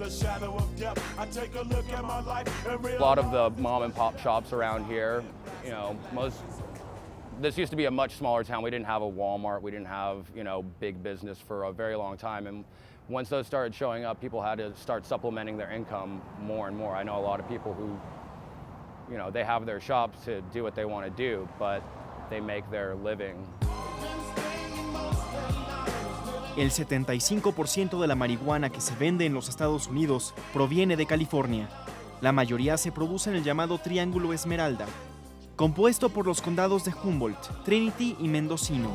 A lot of the mom and pop shops around here, this used to be a much smaller town. We didn't have a Walmart. We didn't have, big business for a very long time. And once those started showing up, people had to start supplementing their income more and more. I know a lot of people who, they have their shops to do what they want to do, but they make their living. El 75% de la marihuana que se vende en los Estados Unidos proviene de California. La mayoría se produce en el llamado triángulo esmeralda, compuesto por los condados de Humboldt, Trinity y Mendocino.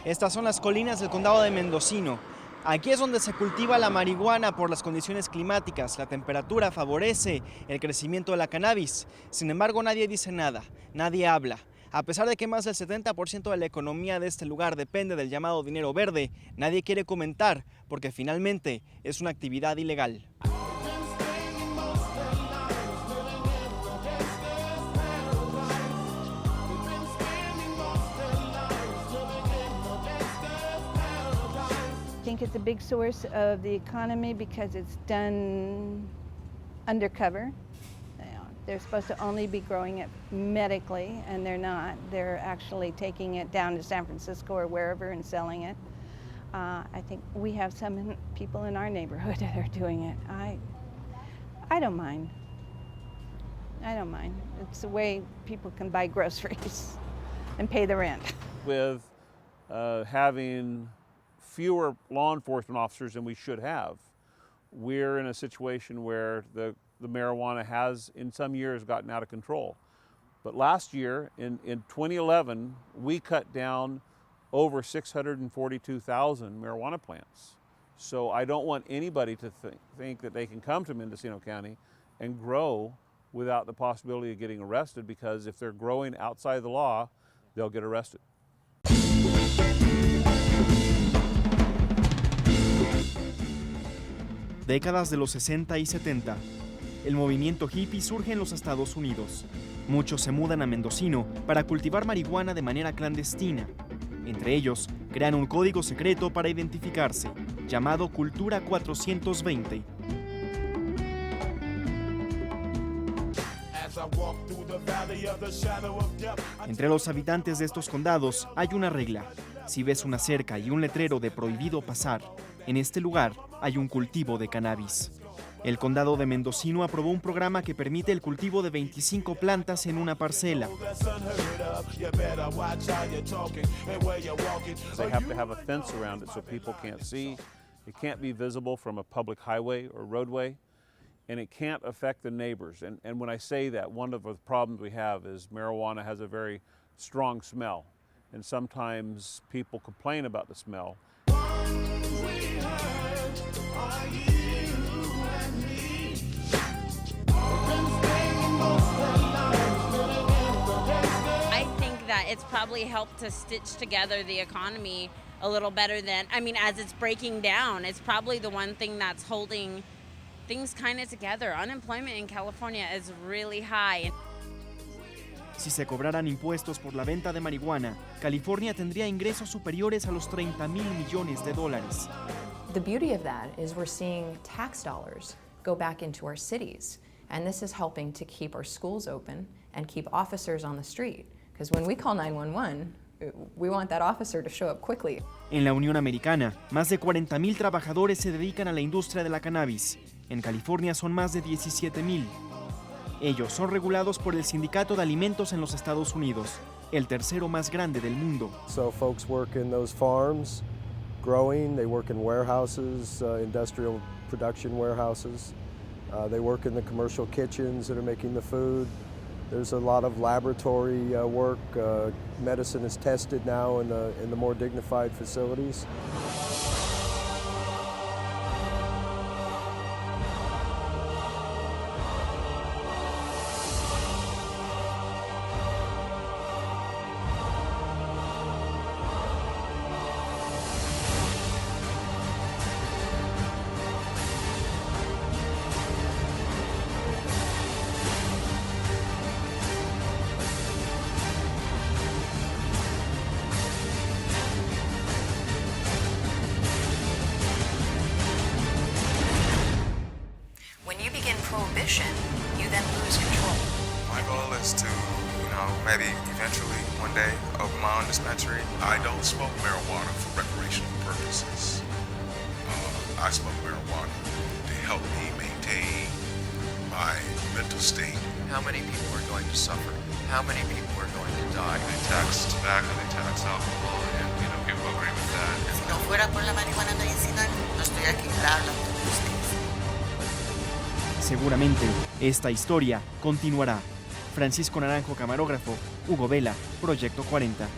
Estas son las colinas del condado de Mendocino. Aquí es donde se cultiva la marihuana por las condiciones climáticas. La temperatura favorece el crecimiento de la cannabis. Sin embargo, nadie dice nada, nadie habla. A pesar de que más del 70% de la economía de este lugar depende del llamado dinero verde, nadie quiere comentar porque finalmente es una actividad ilegal. I think it's a big source of the economy because it's done undercover. They're supposed to only be growing it medically, and they're not. They're actually taking it down to San Francisco or wherever and selling it. I think we have some people in our neighborhood that are doing it. I don't mind. I don't mind. It's the way people can buy groceries and pay the rent. With having fewer law enforcement officers than we should have, we're in a situation where the marijuana has, in some years, gotten out of control. But last year, in 2011, we cut down over 642,000 marijuana plants. So I don't want anybody to think that they can come to Mendocino County and grow without the possibility of getting arrested, because if they're growing outside the law, they'll get arrested. Décadas de los 60 y 70. El movimiento hippie surge en los Estados Unidos. Muchos se mudan a Mendocino para cultivar marihuana de manera clandestina. Entre ellos, crean un código secreto para identificarse, llamado Cultura 420. Entre los habitantes de estos condados hay una regla. Si ves una cerca y un letrero de prohibido pasar, en este lugar hay un cultivo de cannabis. El condado de Mendocino aprobó un programa que permite el cultivo de 25 plantas en una parcela. They have to have a fence around it so people can't see. It can't be visible from a public highway or roadway, and it can't affect the neighbors. And when I say that, one of the problems we have is marijuana has a very strong smell, and sometimes people complain about the smell. I think that it's probably helped to stitch together the economy a little better than, as it's breaking down, it's probably the one thing that's holding things kind of together. Unemployment in California is really high. Si se cobraran impuestos por la venta de marihuana, California tendría ingresos superiores a los $30,000 millones. The beauty of that is we're seeing tax dollars go back into our cities, and this is helping to keep our schools open and keep officers on the street. Because when we call 911, we want that officer to show up quickly. En la Unión Americana, más de 40,000 trabajadores se dedican a la industria de la cannabis. En California son más de 17,000. Ellos son regulados por el Sindicato de Alimentos en los Estados Unidos, el tercero más grande del mundo. So folks work in those farms, growing. They work in warehouses, industrial production warehouses. They work in the commercial kitchens that are making the food. There's a lot of laboratory work. Medicine is tested now in the more dignified facilities. prohibition, you then lose control. My goal is to, maybe eventually one day open my own dispensary. I don't smoke marijuana for recreational purposes. I smoke marijuana to help me maintain my mental state. How many people are going to suffer? How many people are going to die? They tax tobacco, they tax alcohol, and people agree with that. Si no fuera por la marihuana medicinal, no estoy aquí hablando de ustedes. Seguramente, esta historia continuará. Francisco Naranjo, camarógrafo, Hugo Vela, Proyecto 40.